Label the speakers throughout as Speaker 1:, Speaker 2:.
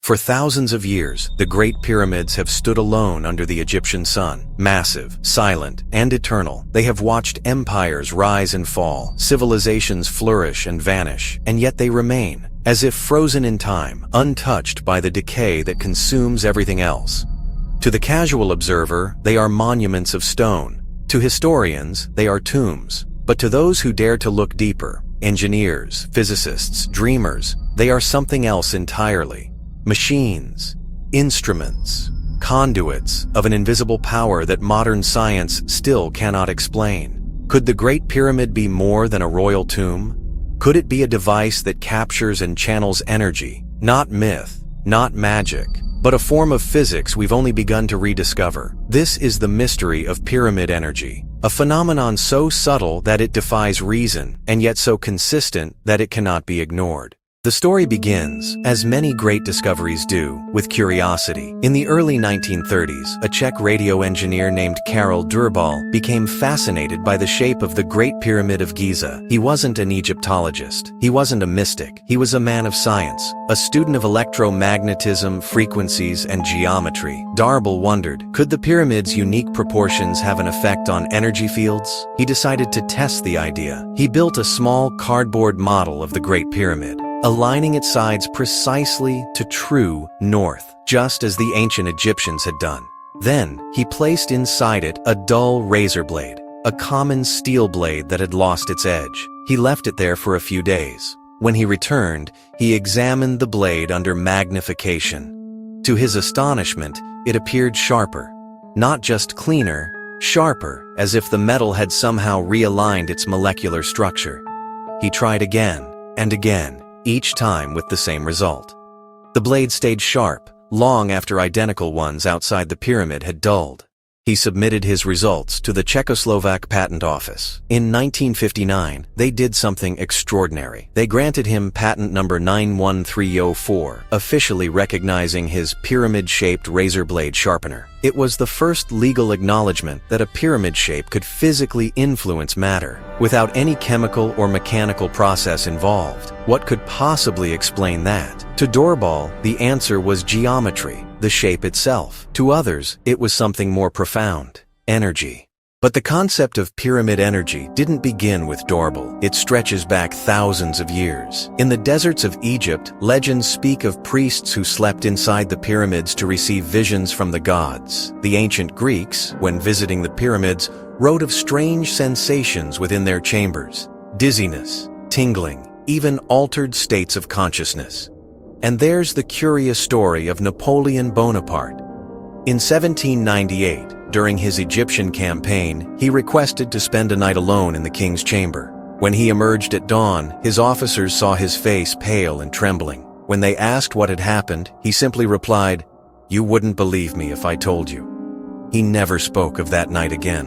Speaker 1: For thousands of years, the Great Pyramids have stood alone under the Egyptian sun. Massive, silent, and eternal, they have watched empires rise and fall, civilizations flourish and vanish, and yet they remain, as if frozen in time, untouched by the decay that consumes everything else. To the casual observer, they are monuments of stone. To historians, they are tombs. But to those who dare to look deeper, engineers, physicists, dreamers, they are something else entirely. Machines, instruments, conduits of an invisible power that modern science still cannot explain. Could the Great Pyramid be more than a royal tomb? Could it be a device that captures and channels energy, not myth, not magic, but a form of physics we've only begun to rediscover? This is the mystery of pyramid energy, a phenomenon so subtle that it defies reason, and yet so consistent that it cannot be ignored. The story begins, as many great discoveries do, with curiosity. In the early 1930s, a Czech radio engineer named Karel Durbal became fascinated by the shape of the Great Pyramid of Giza. He wasn't an Egyptologist. He wasn't a mystic. He was a man of science, a student of electromagnetism, frequencies, and geometry. Durbal wondered, could the pyramid's unique proportions have an effect on energy fields? He decided to test the idea. He built a small cardboard model of the Great Pyramid, aligning its sides precisely to true north, just as the ancient Egyptians had done. Then, he placed inside it a dull razor blade, a common steel blade that had lost its edge. He left it there for a few days. When he returned, he examined the blade under magnification. To his astonishment, it appeared sharper. Not just cleaner, sharper, as if the metal had somehow realigned its molecular structure. He tried again and again, each time with the same result. The blade stayed sharp, long after identical ones outside the pyramid had dulled. He submitted his results to the Czechoslovak Patent Office. In 1959, they did something extraordinary. They granted him patent number 91304, officially recognizing his pyramid-shaped razor blade sharpener. It was the first legal acknowledgement that a pyramid shape could physically influence matter, without any chemical or mechanical process involved. What could possibly explain that? To Durbal, the answer was geometry, the shape itself. To others, it was something more profound: energy. But the concept of pyramid energy didn't begin with Durbal. It stretches back thousands of years. In the deserts of Egypt, legends speak of priests who slept inside the pyramids to receive visions from the gods. The ancient Greeks, when visiting the pyramids, wrote of strange sensations within their chambers: dizziness, tingling, even altered states of consciousness. And there's the curious story of Napoleon Bonaparte. In 1798, during his Egyptian campaign, he requested to spend a night alone in the king's chamber. When he emerged at dawn, his officers saw his face pale and trembling. When they asked what had happened, he simply replied, "You wouldn't believe me if I told you." He never spoke of that night again.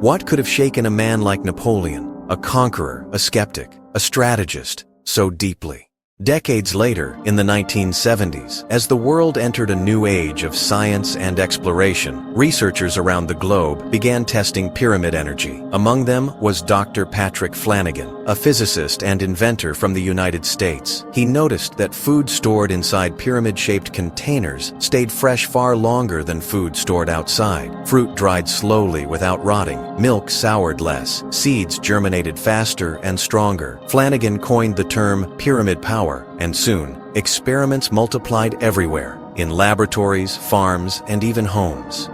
Speaker 1: What could have shaken a man like Napoleon, a conqueror, a skeptic, a strategist, so deeply? Decades later, in the 1970s, as the world entered a new age of science and exploration, researchers around the globe began testing pyramid energy. Among them was Dr. Patrick Flanagan, a physicist and inventor from the United States. He noticed that food stored inside pyramid-shaped containers stayed fresh far longer than food stored outside. Fruit dried slowly without rotting, milk soured less, seeds germinated faster and stronger. Flanagan coined the term pyramid power, and soon, experiments multiplied everywhere, in laboratories, farms, and even homes.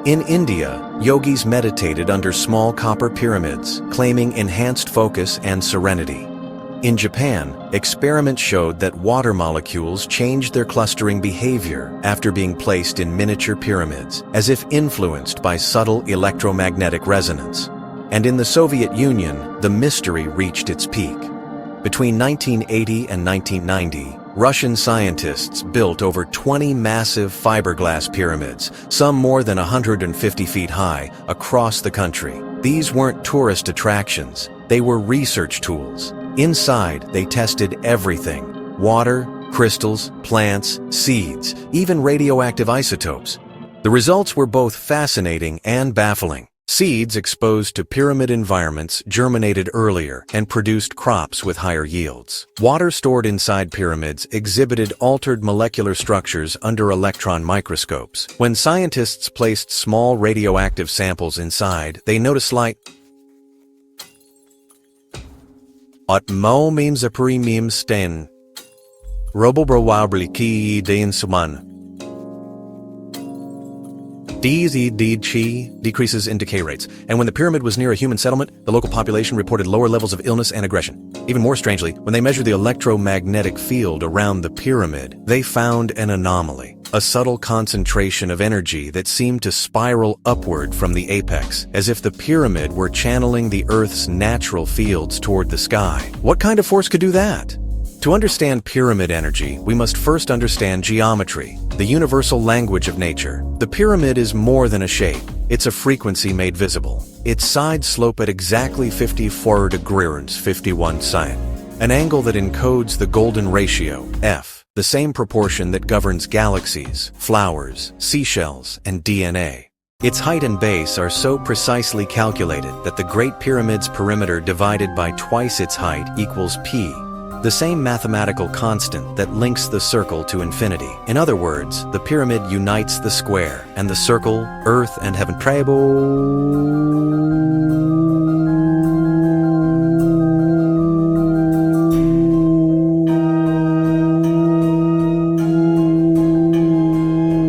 Speaker 1: In India, yogis meditated under small copper pyramids, claiming enhanced focus and serenity. In Japan, experiments showed that water molecules changed their clustering behavior after being placed in miniature pyramids, as if influenced by subtle electromagnetic resonance. And in the Soviet Union, the mystery reached its peak. Between 1980 and 1990, Russian scientists built over 20 massive fiberglass pyramids, some more than 150 feet high, across the country. These weren't tourist attractions, they were research tools. Inside, they tested everything: water, crystals, plants, seeds, even radioactive isotopes. The results were both fascinating and baffling. Seeds exposed to pyramid environments germinated earlier and produced crops with higher yields. Water stored inside pyramids exhibited altered molecular structures under electron microscopes. When scientists placed small radioactive samples inside, they noticed slight Atmo memes a premium stain. Robobrowabli dein suman. Chi decreases in decay rates, and when the pyramid was near a human settlement, the local population reported lower levels of illness and aggression. Even more strangely, when they measured the electromagnetic field around the pyramid, they found an anomaly, a subtle concentration of energy that seemed to spiral upward from the apex, as if the pyramid were channeling the Earth's natural fields toward the sky. What kind of force could do that? To understand pyramid energy, we must first understand geometry, the universal language of nature. The pyramid is more than a shape. It's a frequency made visible. Its sides slope at exactly 54 degrees 51 sign, an angle that encodes the golden ratio, F, the same proportion that governs galaxies, flowers, seashells, and DNA. Its height and base are so precisely calculated that the Great Pyramid's perimeter divided by twice its height equals P, the same mathematical constant that links the circle to infinity. In other words, the pyramid unites the square and the circle, earth and heaven.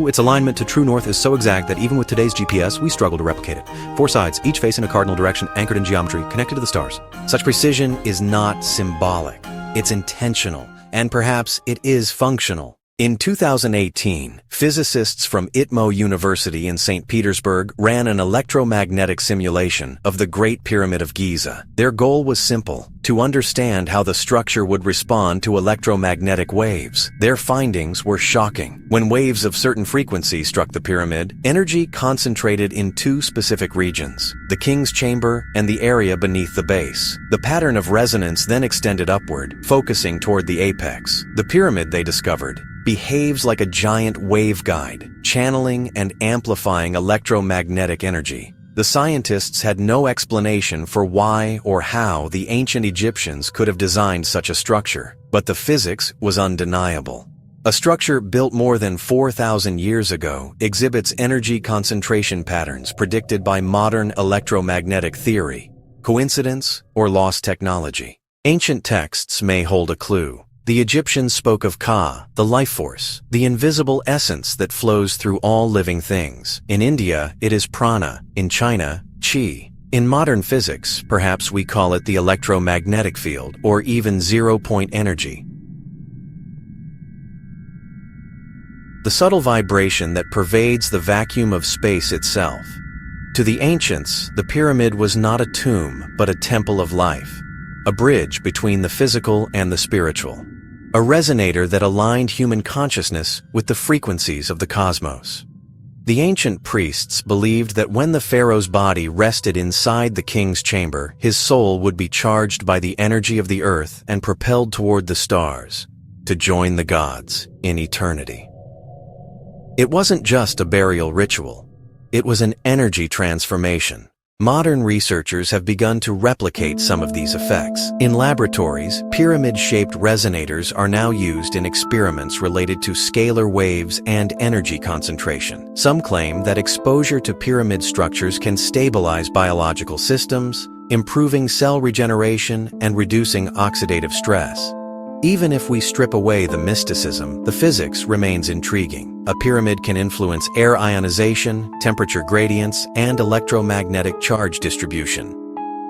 Speaker 1: Its alignment to true north is so exact that even with today's GPS, we struggle to replicate it. 4 sides, each face in a cardinal direction, anchored in geometry, connected to the stars. Such precision is not symbolic. It's intentional, and perhaps it is functional. In 2018, physicists from ITMO University in St. Petersburg ran an electromagnetic simulation of the Great Pyramid of Giza. Their goal was simple: to understand how the structure would respond to electromagnetic waves. Their findings were shocking. When waves of certain frequency struck the pyramid, energy concentrated in 2 specific regions: the king's chamber and the area beneath the base. The pattern of resonance then extended upward, focusing toward the apex. The pyramid, they discovered, behaves like a giant waveguide, channeling and amplifying electromagnetic energy. The scientists had no explanation for why or how the ancient Egyptians could have designed such a structure, but the physics was undeniable. A structure built more than 4,000 years ago exhibits energy concentration patterns predicted by modern electromagnetic theory. Coincidence or lost technology? Ancient texts may hold a clue. The Egyptians spoke of Ka, the life force, the invisible essence that flows through all living things. In India, it is prana. In China, chi. In modern physics, perhaps we call it the electromagnetic field, or even zero-point energy. The subtle vibration that pervades the vacuum of space itself. To the ancients, the pyramid was not a tomb, but a temple of life, a bridge between the physical and the spiritual. A resonator that aligned human consciousness with the frequencies of the cosmos. The ancient priests believed that when the pharaoh's body rested inside the king's chamber, his soul would be charged by the energy of the earth and propelled toward the stars, to join the gods in eternity. It wasn't just a burial ritual. It was an energy transformation. Modern researchers have begun to replicate some of these effects. In laboratories, pyramid-shaped resonators are now used in experiments related to scalar waves and energy concentration. Some claim that exposure to pyramid structures can stabilize biological systems, improving cell regeneration and reducing oxidative stress. Even if we strip away the mysticism, the physics remains intriguing. A pyramid can influence air ionization, temperature gradients, and electromagnetic charge distribution.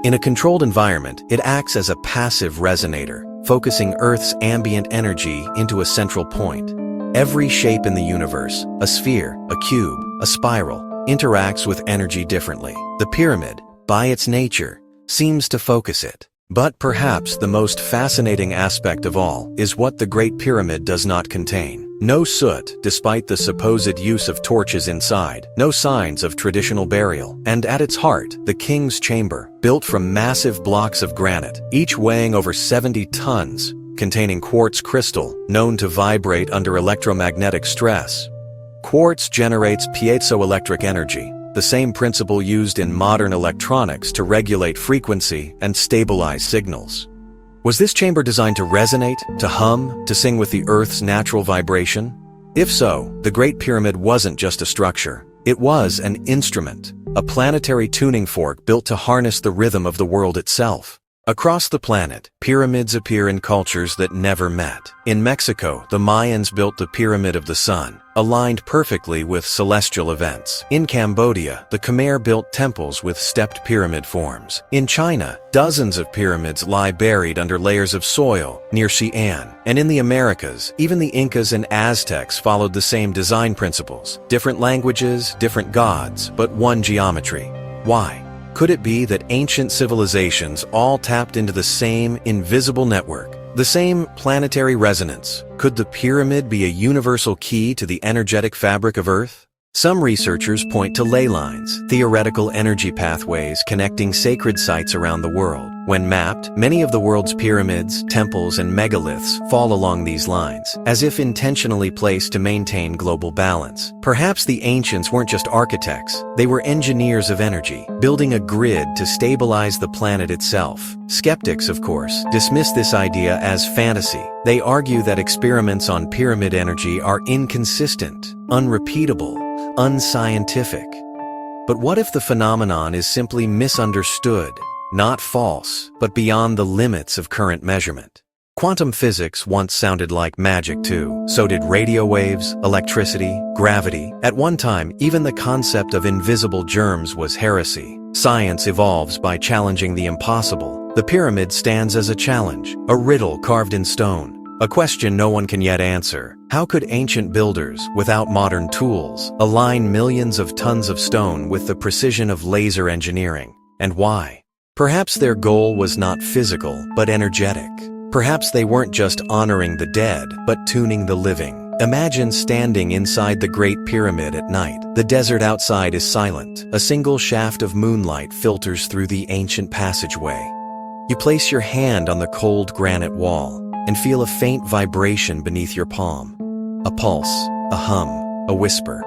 Speaker 1: In a controlled environment, it acts as a passive resonator, focusing Earth's ambient energy into a central point. Every shape in the universe, a sphere, a cube, a spiral, interacts with energy differently. The pyramid, by its nature, seems to focus it. But perhaps the most fascinating aspect of all is what the Great Pyramid does not contain. No soot, despite the supposed use of torches inside. No signs of traditional burial. And at its heart, the king's chamber, built from massive blocks of granite, each weighing over 70 tons, containing quartz crystal, known to vibrate under electromagnetic stress. Quartz generates piezoelectric energy, the same principle used in modern electronics to regulate frequency and stabilize signals. Was this chamber designed to resonate, to hum, to sing with the Earth's natural vibration? If so, the Great Pyramid wasn't just a structure. It was an instrument, a planetary tuning fork built to harness the rhythm of the world itself. Across the planet, pyramids appear in cultures that never met. In Mexico, the Mayans built the Pyramid of the Sun, aligned perfectly with celestial events. In Cambodia, the Khmer built temples with stepped pyramid forms. In China, dozens of pyramids lie buried under layers of soil near Xi'an. And in the Americas, even the Incas and Aztecs followed the same design principles. Different languages, different gods, but one geometry. Why? Could it be that ancient civilizations all tapped into the same invisible network, the same planetary resonance? Could the pyramid be a universal key to the energetic fabric of Earth? Some researchers point to ley lines, theoretical energy pathways connecting sacred sites around the world. When mapped, many of the world's pyramids, temples, and megaliths fall along these lines, as if intentionally placed to maintain global balance. Perhaps the ancients weren't just architects, they were engineers of energy, building a grid to stabilize the planet itself. Skeptics, of course, dismiss this idea as fantasy. They argue that experiments on pyramid energy are inconsistent, unrepeatable, unscientific. But what if the phenomenon is simply misunderstood? Not false, but beyond the limits of current measurement. Quantum physics once sounded like magic too. So did radio waves, electricity, gravity. At one time, even the concept of invisible germs was heresy. Science evolves by challenging the impossible. The pyramid stands as a challenge, a riddle carved in stone. A question no one can yet answer. How could ancient builders, without modern tools, align millions of tons of stone with the precision of laser engineering? And why? Perhaps their goal was not physical, but energetic. Perhaps they weren't just honoring the dead, but tuning the living. Imagine standing inside the Great Pyramid at night. The desert outside is silent. A single shaft of moonlight filters through the ancient passageway. You place your hand on the cold granite wall and feel a faint vibration beneath your palm. A pulse, a hum, a whisper.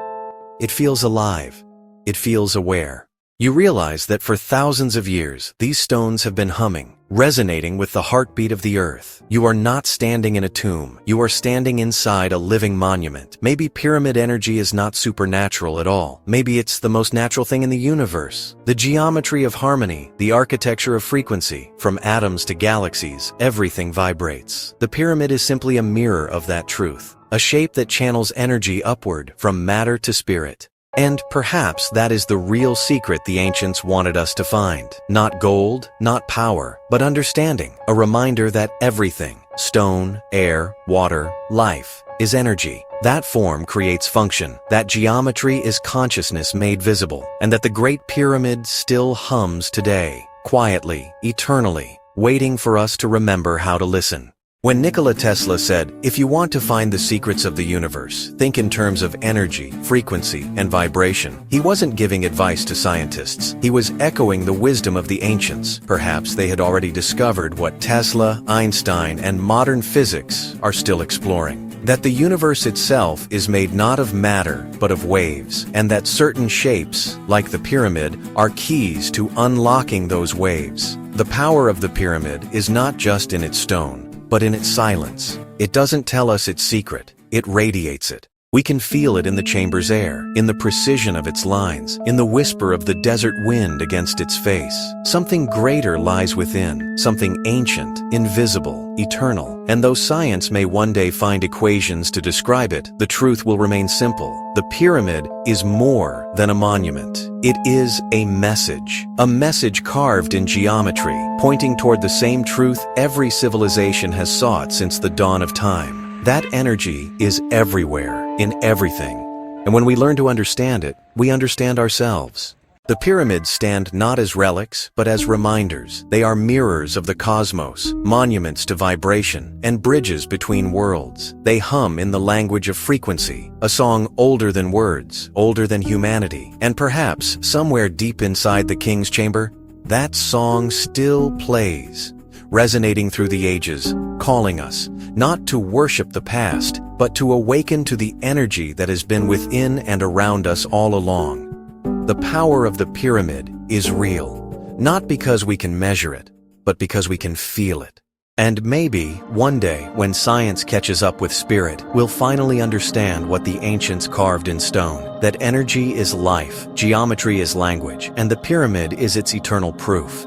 Speaker 1: It feels alive. It feels aware. You realize that for thousands of years, these stones have been humming, resonating with the heartbeat of the earth. You are not standing in a tomb. You are standing inside a living monument. Maybe pyramid energy is not supernatural at all. Maybe it's the most natural thing in the universe. The geometry of harmony, the architecture of frequency. From atoms to galaxies, everything vibrates. The pyramid is simply a mirror of that truth, a shape that channels energy upward from matter to spirit. And perhaps that is the real secret the ancients wanted us to find. Not gold, not power, but understanding. A reminder that everything, stone, air, water, life, is energy. That form creates function. That geometry is consciousness made visible. And that the Great Pyramid still hums today, quietly, eternally, waiting for us to remember how to listen. When Nikola Tesla said, "If you want to find the secrets of the universe, think in terms of energy, frequency, and vibration," he wasn't giving advice to scientists. He was echoing the wisdom of the ancients. Perhaps they had already discovered what Tesla, Einstein, and modern physics are still exploring. That the universe itself is made not of matter, but of waves, and that certain shapes, like the pyramid, are keys to unlocking those waves. The power of the pyramid is not just in its stone, but in its silence. It doesn't tell us its secret, it radiates it. We can feel it in the chamber's air, in the precision of its lines, in the whisper of the desert wind against its face. Something greater lies within, something ancient, invisible, eternal. And though science may one day find equations to describe it, the truth will remain simple. The pyramid is more than a monument. It is a message carved in geometry, pointing toward the same truth every civilization has sought since the dawn of time. That energy is everywhere, in everything. And when we learn to understand it, we understand ourselves. The pyramids stand not as relics, but as reminders. They are mirrors of the cosmos, monuments to vibration, and bridges between worlds. They hum in the language of frequency, a song older than words, older than humanity. And perhaps, somewhere deep inside the king's chamber, that song still plays, resonating through the ages, calling us, not to worship the past, but to awaken to the energy that has been within and around us all along. The power of the pyramid is real, not because we can measure it, but because we can feel it. And maybe, one day, when science catches up with spirit, we'll finally understand what the ancients carved in stone, that energy is life, geometry is language, and the pyramid is its eternal proof.